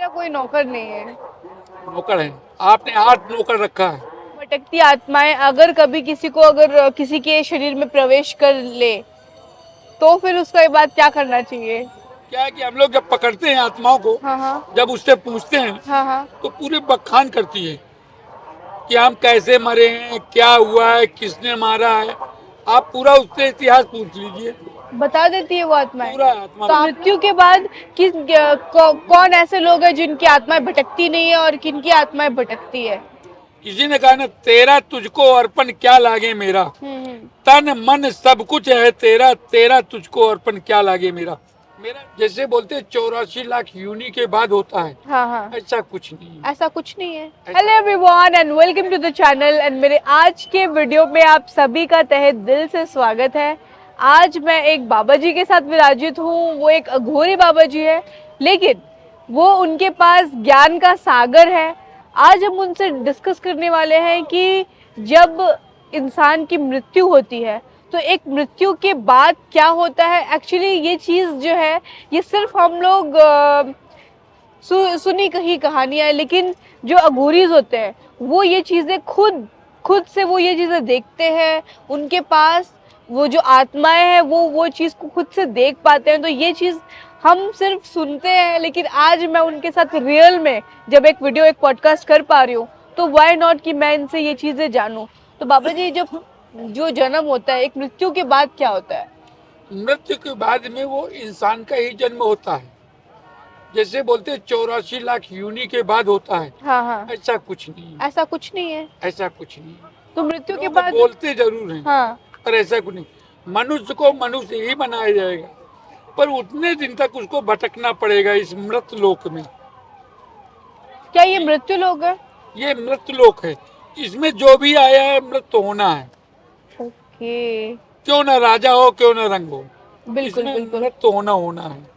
मेरा कोई नौकर नहीं है। नौकर है? आपने 8 नौकर रखा है। भटकती आत्माएं अगर कभी किसी को अगर किसी के शरीर में प्रवेश कर ले तो फिर उसका बाद क्या करना चाहिए? क्या है कि हम लोग जब पकड़ते हैं आत्माओं को, हाँ हाँ। जब उससे पूछते हैं हाँ हाँ। तो पूरे बखान करती है कि हम कैसे मरे हैं, क्या हुआ है, किसने मारा है। आप पूरा उससे इतिहास पूछ लीजिए, बता देती है वो आत्माएं। पूरा आत्मा तो मृत्यु के बाद कौन ऐसे लोग हैं जिनकी आत्माएं भटकती नहीं है और किनकी आत्माएं भटकती है? किसी ने कहा ना, तेरा तुझको अर्पण क्या लागे मेरा, हम्म। तन मन सब कुछ है तेरा, तेरा तुझको अर्पण क्या लागे मेरा। मेरा जैसे बोलते हैं 84 लाख यूनि के बाद होता है, हाँ हाँ। ऐसा कुछ नहीं है। ऐसा कुछ नहीं है। Hello everyone and welcome to the channel and मेरे आज के वीडियो में आप सभी का तहे दिल से स्वागत है। आज मैं एक बाबा जी के साथ विराजित हूँ। वो एक अघोरी बाबा जी है, लेकिन वो उनके पास ज्ञान का सागर है। आज हम उनसे डिस्कस करने वाले हैं कि जब इंसान की मृत्यु होती है तो एक मृत्यु के बाद क्या होता है। एक्चुअली ये चीज़ जो है ये सिर्फ हम लोग सुनी कही कहानियां है, लेकिन जो अघोरीज होते हैं वो ये चीज़ें खुद खुद से वो ये चीज़ें देखते हैं। उनके पास वो जो आत्माएं हैं वो चीज़ को खुद से देख पाते हैं। तो ये चीज़ हम सिर्फ सुनते हैं, लेकिन आज मैं उनके साथ रियल में जब एक वीडियो एक पॉडकास्ट कर पा रही हूँ तो वाई नॉट कि मैं इनसे ये चीज़ें जानूँ। तो बाबा जी, जब जो जन्म होता है एक मृत्यु के बाद क्या होता है? मृत्यु के बाद में वो इंसान का ही जन्म होता है। जैसे बोलते हैं 84 लाख यूनि के बाद होता है, हाँ हाँ। ऐसा कुछ नहीं है। ऐसा कुछ नहीं है। ऐसा कुछ नहीं है। तो मृत्यु के लोग बाद बोलते जरूर हैं, हाँ। पर ऐसा कुछ नहीं। मनुष्य को मनुष्य ही बनाया जाएगा, पर उतने दिन तक उसको भटकना पड़ेगा इस मृत लोक में। क्या ये मृत्यु लोग है? ये मृत लोक है, इसमें जो भी आया है मृत होना है। ओके। क्यों ना राजा हो, क्यों ना रंग हो, बिल्कुल इसमें बिल्कुल। मृत होना होना है।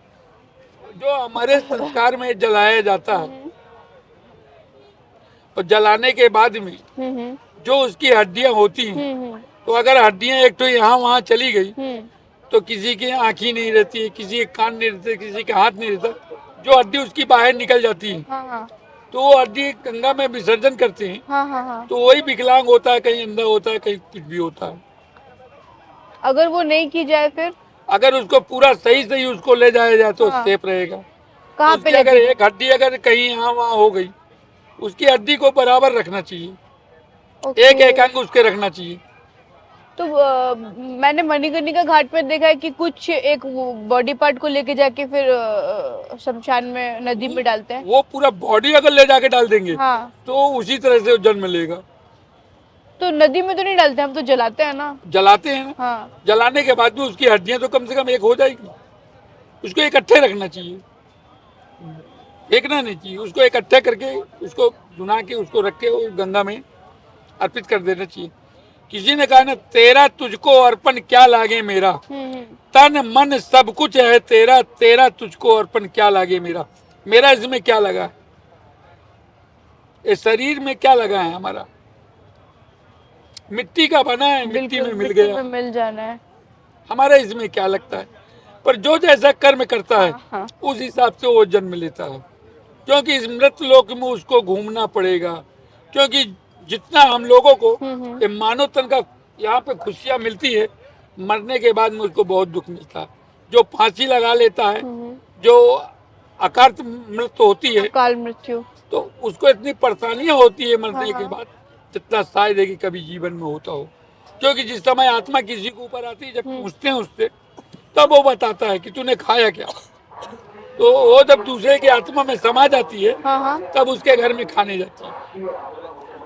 जो हमारे संस्कार में जलाया जाता है, हम्म और जलाने के बाद में हम्म जो उसकी हड्डियां होती हैं, हम्म तो अगर हड्डियां एक तो यहाँ वहाँ चली गई हम्म। तो किसी की आँख ही नहीं रहती है, किसी के कान नहीं रहते, किसी का हाथ नहीं रहता। जो हड्डी उसकी बाहर निकल जाती है हाँ हाँ तो वो हड्डी गंगा में विसर्जन करते हैं। हाँ हाँ हाँ। तो वही विकलांग होता है, कहीं अंधा होता है, कहीं कुछ भी होता है। अगर वो नहीं की जाए फिर? अगर उसको पूरा सही सही उसको ले जाया जाए तो हाँ। सेफ रहेगा। कहाँ पे उसकी अगर लेके जाए? एक हड्डी अगर कहीं यहाँ वहाँ हो गई, उसकी हड्डी को बराबर रखना चाहिए, एक ओके। एक अंग उसके रखना चाहिए। तो मैंने मणिकर्णिका घाट पे देखा है कि कुछ एक बॉडी पार्ट को लेके जाके फिर शमशान में नदी में डालते हैं। वो पूरा बॉडी अगर ले जाके डाल देंगे हाँ। तो उसी तरह से जन्म लेगा। तो नदी में तो नहीं डालते, हम तो जलाते हैं ना। जलाते हैं ना, हाँ। जलाने के बाद में उसकी हड्डियां तो कम से कम एक हो जाएगी। उसको इकट्ठे रखना चाहिए, फेंकना नहीं चाहिए। उसको इकट्ठे करके उसको धुना के उसको रख के वो गंगा में अर्पित कर देना चाहिए। किसी ने कहा ना, तेरा तुझको अर्पण क्या लागे मेरा, हम्म। तन मन सब कुछ है तेरा, तेरा तुझको अर्पण क्या लागे मेरा। मेरा इसमें क्या लगा है, इस शरीर में क्या लगा है हमारा। मिट्टी का बना है, मिट्टी बिल्कुल में मिल मिट्टी गया। में मिल जाना है। हमारा इसमें क्या लगता है। पर जो जैसा कर्म करता है हाँ हाँ। उस हिसाब से वो जन्म लेता है। क्योंकि इस मृत लोक में उसको घूमना पड़ेगा। क्योंकि जितना हम लोगों को हम्म। ये मानव तन का यहाँ पे खुशियाँ मिलती है, मरने के बाद में उसको बहुत दुख मिलता है। जो फांसी लगा लेता है, हम्म। जो अकार्त मृत्यु होती है, अकाल मृत्यु। तो उसको इतनी परेशानियां होती है हाँ मरने के हाँ। बाद, जितना शायद है कि कभी जीवन में होता हो। क्योंकि जिस समय आत्मा किसी के ऊपर आती है, जब पूछते हैं उससे, तब वो बताता है कि तूने खाया क्या। तो वो जब दूसरे की आत्मा में समा जाती है, हाँ हाँ। तब उसके घर में खाने जाती है।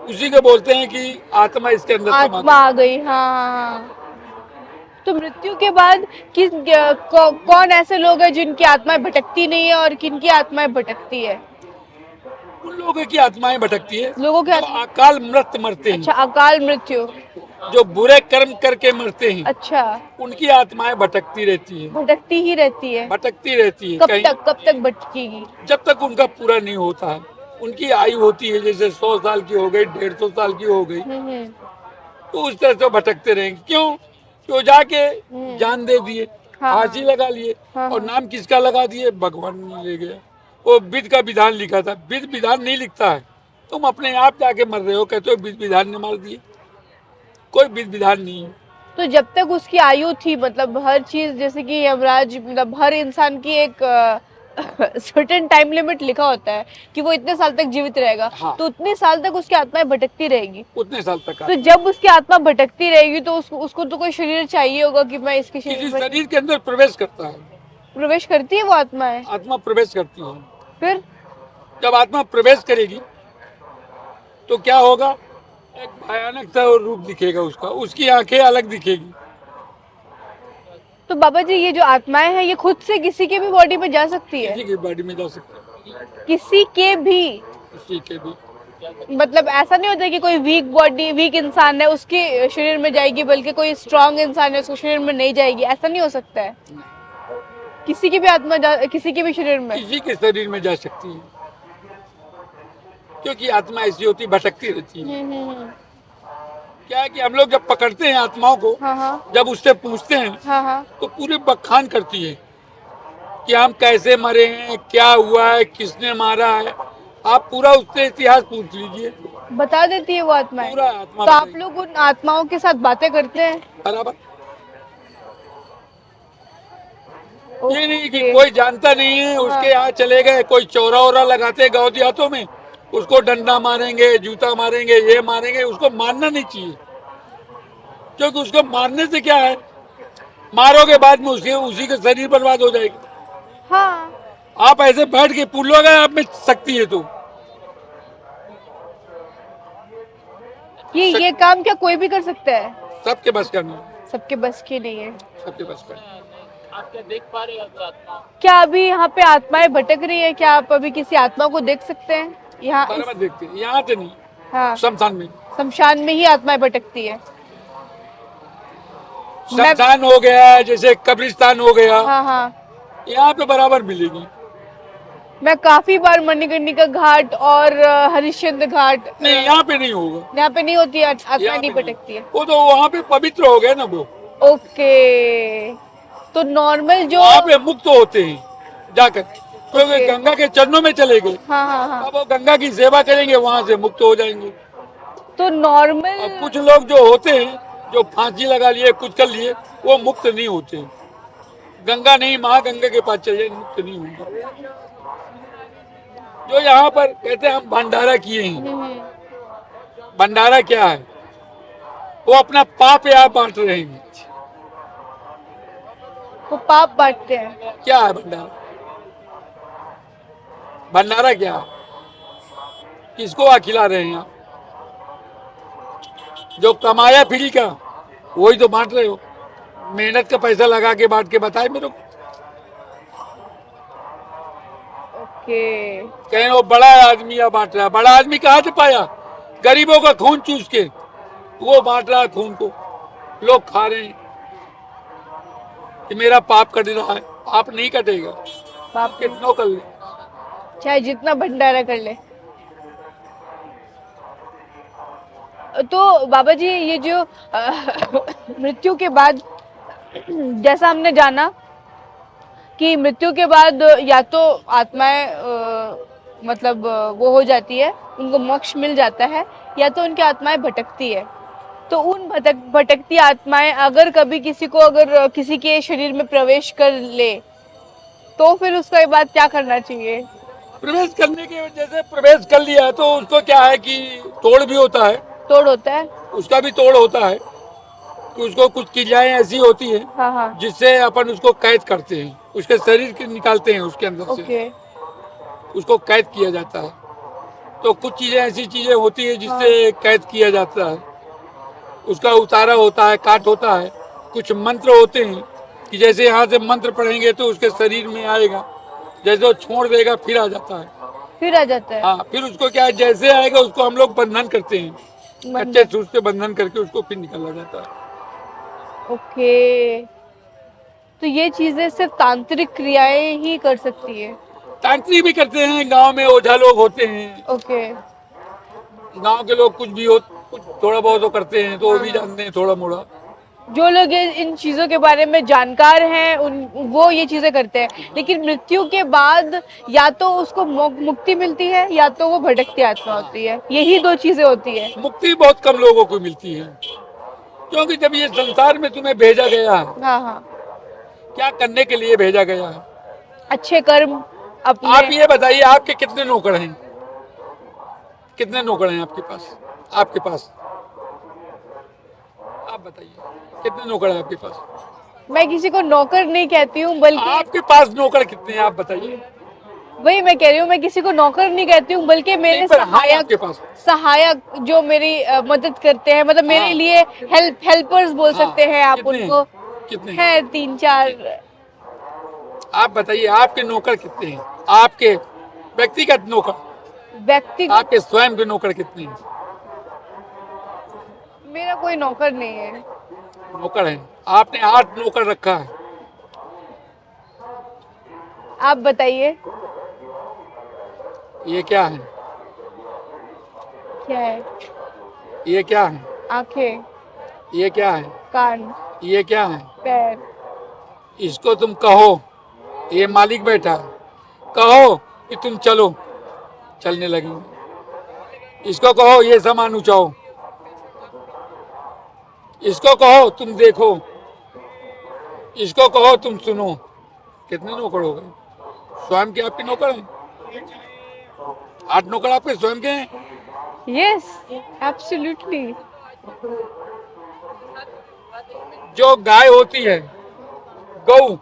उसी को बोलते हैं कि आत्मा इसके अंदर समा आत्मा गई। आ गई। हाँ हाँ हाँ। तो मृत्यु के बाद कौन ऐसे लोग हैं जिनकी आत्माएं भटकती नहीं है और किनकी आत्माएं भटकती है? उन लोगों की आत्माएं भटकती है लोगों की जो आत्मा। अकाल मृत मरते अच्छा, हैं, अकाल मृत्यु। जो बुरे कर्म करके मरते हैं, अच्छा। उनकी आत्माएं भटकती रहती है। भटकती ही रहती है। भटकती रहती है कहीं, कब तक भटकेगी? जब तक उनका पूरा नहीं होता है। उनकी आयु होती है जैसे 100 साल की हो गई, 150 साल की हो गई, हम्म। तो उस तरह से भटकते रहेंगे। क्यों? कि वो जाके हम्म। जान दे दिए, हाँ फांसी हाँ लगा लिए, हाँ और हाँ। नाम किसका लगा दिए, भगवान ने ले गया। वो विधि का विधान लिखा था। विधि विधान नहीं लिखता है, तुम अपने आप जाके मर रहे हो, कहते हो विधि विधान ने मार दिए। कोई विधि विधान नहीं है। तो जब तक उसकी आयु थी, मतलब हर चीज, जैसे कि यमराज, मतलब हर इंसान की एक सर्टेन टाइम लिमिट लिखा होता है कि वो इतने साल तक जीवित रहेगा। हाँ। तो उतने साल तक उसकी आत्माएं भटकती रहेगी। उतने साल तक तो जब उसकी आत्मा भटकती रहेगी तो उसको तो कोई शरीर चाहिए होगा कि मैं इसके शरीर किसी में शरीर के अंदर प्रवेश करता है, प्रवेश करती है वो आत्माएं। आत्मा प्रवेश करती है। फिर जब आत्मा प्रवेश करेगी तो क्या होगा, एक भयानक सा रूप दिखेगा उसका, उसकी आंखें अलग दिखेगी। तो बाबा जी, ये जो आत्माएं हैं ये खुद से किसी के भी बॉडी में जा सकती है? किसी की बॉडी में जा सकती है, किसी के भी? किसी के भी। मतलब ऐसा नहीं होता कि कोई वीक बॉडी, वीक इंसान है उसके शरीर में जाएगी, बल्कि कोई स्ट्रांग इंसान है उसके शरीर में नहीं जाएगी, ऐसा नहीं हो सकता है? किसी की भी आत्मा किसी के भी शरीर में? किसी के शरीर में जा सकती है, क्योंकि आत्मा ऐसी होती भटकती रहती है। हम्म। क्या है कि हम लोग जब पकड़ते हैं आत्माओं को, हाँ हाँ जब उससे पूछते हैं हाँ हाँ। तो पूरे बखान करती है कि हम कैसे मरे हैं, क्या हुआ है, किसने मारा है। आप पूरा उससे इतिहास पूछ लीजिए, बता देती है वो आत्माएं? पूरा आत्मा तो आप बताएगी। लोग उन आत्माओं के साथ बातें करते हैं? बराबर। ये नहीं कि ओके। कोई जानता नहीं है, उसके यहाँ चले गए, कोई चौरा वोरा लगाते गाँव देहातों में, उसको डंडा मारेंगे, जूता मारेंगे, ये मारेंगे। उसको मारना नहीं चाहिए, क्योंकि उसको मारने से क्या है, मारोगे बाद में उसी का शरीर बर्बाद हो जाएगा। हाँ। आप ऐसे बैठ के पुल लोगे, आप में शक्ति है तो ये काम क्या कोई भी कर सकता है? सबके बस करना, सबके बस की नहीं है। सबके बस करना। आप क्या देख पा रहे हो तो आत्मा? क्या अभी यहाँ पे आत्माएं भटक रही है? क्या आप अभी किसी आत्मा को देख सकते हैं यहाँ बराबर देखते हैं, यहाँ से नहीं, हाँ, शमशान में। शमशान में ही आत्माएं भटकती है। शमशान हो गया, जैसे कब्रिस्तान हो गया, हाँ हाँ। यहाँ पे बराबर मिलेगी। मैं काफी बार मणिकर्णिका घाट और हरिश्चंद्र घाट, नहीं, यहाँ पे नहीं होगा, यहाँ पे नहीं होती है, आत्माएं यहाँ नहीं पे भटकती है। वो तो वहाँ पे पवित्र हो गए ना वो, ओके। तो नॉर्मल जो, वहाँ पे मुक्त होते हैं जाकर, क्योंकि ओके। गंगा के चरणों में चले गए। हाँ हाँ हाँ। अब वो गंगा की सेवा करेंगे, वहाँ से मुक्त हो जाएंगे। तो नॉर्मल, अब कुछ लोग जो होते हैं, जो फांसी लगा लिए, कुछ कर लिए, वो मुक्त नहीं होते। गंगा नहीं, महागंगा के पास चले जाए, मुक्त नहीं होंगे। जो यहाँ पर कहते हैं हम भंडारा किए हैं, भंडारा क्या है, वो अपना पाप यहाँ बांट रहे हैं। वो पाप बांटते हैं। क्या है भंडारा? भंडारा क्या है? किसको आप खिला रहे हैं? आप जो कमाया फ्री का वही तो बांट रहे हो। मेहनत का पैसा लगा के बांट के बताए मेरे को। ओके। कहीं वो बड़ा आदमी यहाँ बांट रहा है, बड़ा आदमी कहाँ से पाया? गरीबों का खून चूस के वो बांट रहा है, खून को लोग खा रहे हैं कि मेरा पाप कट रहा है। पाप नहीं कटेगा, पाप कितनों कर ले। चाहे जितना भंडारा कर ले। तो बाबा जी, ये जो मृत्यु के बाद, जैसा हमने जाना कि मृत्यु के बाद या तो आत्माएं मतलब वो हो जाती है, उनको मोक्ष मिल जाता है, या तो उनकी आत्माएं भटकती है। तो उन भटकती आत्माएं अगर कभी किसी को, अगर किसी के शरीर में प्रवेश कर ले, तो फिर उसके बाद क्या करना चाहिए? प्रवेश करने के वजह से प्रवेश कर लिया तो उसको क्या है कि तोड़ भी होता है, तोड़ होता है? उसका भी तोड़ होता है कि उसको कुछ क्रियाएं ऐसी होती हैं हाँ हाँ। जिससे अपन उसको कैद करते हैं, उसके शरीर के निकालते हैं, उसके अंदर से ओके। उसको कैद किया जाता है। तो कुछ चीजें ऐसी चीजें होती है जिससे कैद किया जाता है, उसका उतारा होता है, काट होता है। कुछ मंत्र होते हैं कि जैसे यहाँ से मंत्र पढ़ेंगे तो उसके शरीर में आएगा, जैसे वो छोड़ देगा फिर आ जाता है। फिर आ जाता है? हाँ, फिर उसको क्या है, जैसे आएगा उसको हम लोग बंधन करते हैं, कच्चे सूत से बंधन करके उसको फिर निकाला जाता है। ओके। तो ये चीजें सिर्फ तांत्रिक क्रियाएं ही कर सकती है? तांत्रिक भी करते हैं, गांव में ओझा लोग होते हैं, ओके। गांव के लोग कुछ भी हो, कुछ थोड़ा बहुत तो करते हैं, तो वो भी जानते हैं थोड़ा मोड़ा। जो लोग इन चीजों के बारे में जानकार हैं उन वो ये चीजें करते हैं, लेकिन मृत्यु के बाद या तो उसको मुक्ति मिलती है या तो वो भटकती आत्मा होती है, यही दो चीजें होती है। मुक्ति बहुत कम लोगों को मिलती है, क्योंकि जब ये संसार में तुम्हें भेजा गया है, हाँ हाँ, क्या करने के लिए भेजा गया है? अच्छे कर्म अपने। आप ये बताइए, आपके कितने नौकर हैं? कितने नौकर हैं आपके पास? आपके पास आप बताइए, कितने नौकर हैं आपके पास? मैं किसी को नौकर नहीं कहती हूँ, बल्कि आपके पास नौकर कितने हैं आप बताइए? वही मैं कह रही हूँ, मैं किसी को नौकर नहीं कहती हूँ, बल्कि मेरे नहीं, पर हाँ आपके पास सहायक जो मेरी मदद करते हैं, मतलब मेरे हाँ। लिए हेल्पर्स बोल हाँ, सकते हैं आप कितने उनको। कितने हैं? है 3-4 आप बताइए, आपके नौकर कितने हैं? आपके व्यक्तिगत नौकर, व्यक्ति। आपके स्वयं के नौकर कितने हैं? मेरा कोई नौकर नहीं है। नौकर हैं, आपने 8 नौकर रखा है। आप बताइए ये क्या है? क्या है? ये क्या है? आंखें, ये क्या है? कान, ये क्या है? पैर। इसको तुम कहो, ये मालिक बैठा है, कहो कि तुम चलो, चलने लगेंगे। इसको कहो ये सामान उठाओ, इसको कहो तुम देखो, इसको कहो तुम सुनो। कितने नौकर हो गए? स्वयं के आपके नौकर हैं? 8 नौकर आपके स्वयं के हैं? Yes, absolutely. जो गाय होती है, गऊ,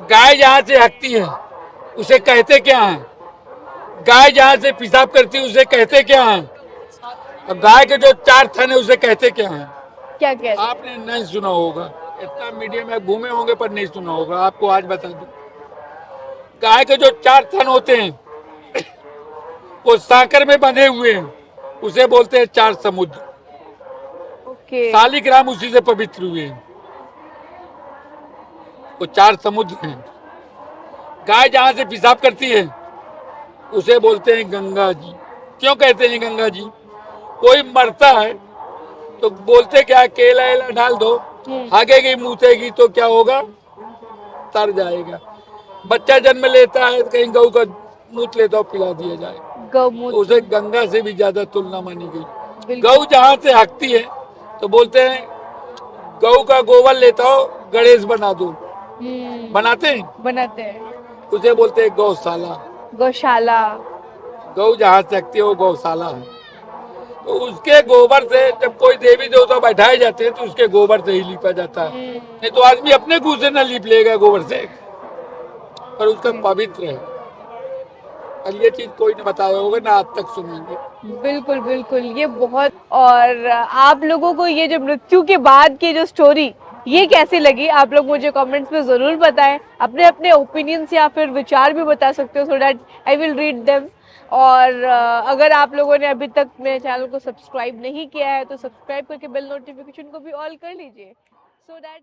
गाय जहां से हकती है उसे कहते क्या है? गाय जहां से पेशाब करती है उसे कहते क्या है? और गाय के जो 4 थन है उसे कहते क्या है? क्या कहते? आपने नहीं सुना होगा, इतना मीडिया में घूमे होंगे पर नहीं सुना होगा। आपको आज बता दूं, गाय के जो 4 थन होते हैं वो साकर में बंधे हुए हैं, उसे बोलते हैं 4 समुद्र। ओके। शालिग्राम उसी से पवित्र हुए हैं, वो 4 समुद्र हैं। गाय जहां से पेशाब करती है उसे बोलते हैं गंगा जी। क्यों कहते हैं गंगा जी? कोई मरता है तो बोलते क्या, केला एला डाल दो, हागेगी मूतेगी तो क्या होगा? तर जाएगा। बच्चा जन्म लेता है तो कहीं गऊ का मूत लेता हो, पिला दिया जाए, गौमूत्र। उसे गंगा से भी ज्यादा तुलना मानी गई। बिल्कुल। गऊ जहां से हकती है तो बोलते हैं गऊ का गोबर लेता हो, गणेश बना दो। बनाते हैं, बनाते हैं। उसे बोलते हैं गौशाला। गौशाला। गऊ जहां से हकती है वो गौशाला है। तो उसके गोबर से जब कोई देवी देवता बैठाए जाते हैं तो उसके गोबर से ही लीपा जाता है, नहीं तो आदमी अपने मुंह से न लीप लेगा गोबर से, पर उसका पवित्र है। और ये चीज कोई ने बताया होगा ना, आज तक सुनेंगे। बिल्कुल बिल्कुल, ये बहुत। और आप लोगों को ये जो मृत्यु के बाद की जो स्टोरी ये कैसी लगी, आप लोग मुझे कमेंट्स में जरूर बताएं। अपने अपने ओपिनियंस या फिर विचार भी बता सकते हो, so that I will read them. और अगर आप लोगों ने अभी तक मेरे चैनल को सब्सक्राइब नहीं किया है तो सब्सक्राइब करके बेल नोटिफिकेशन को भी ऑल कर लीजिए, सो दैट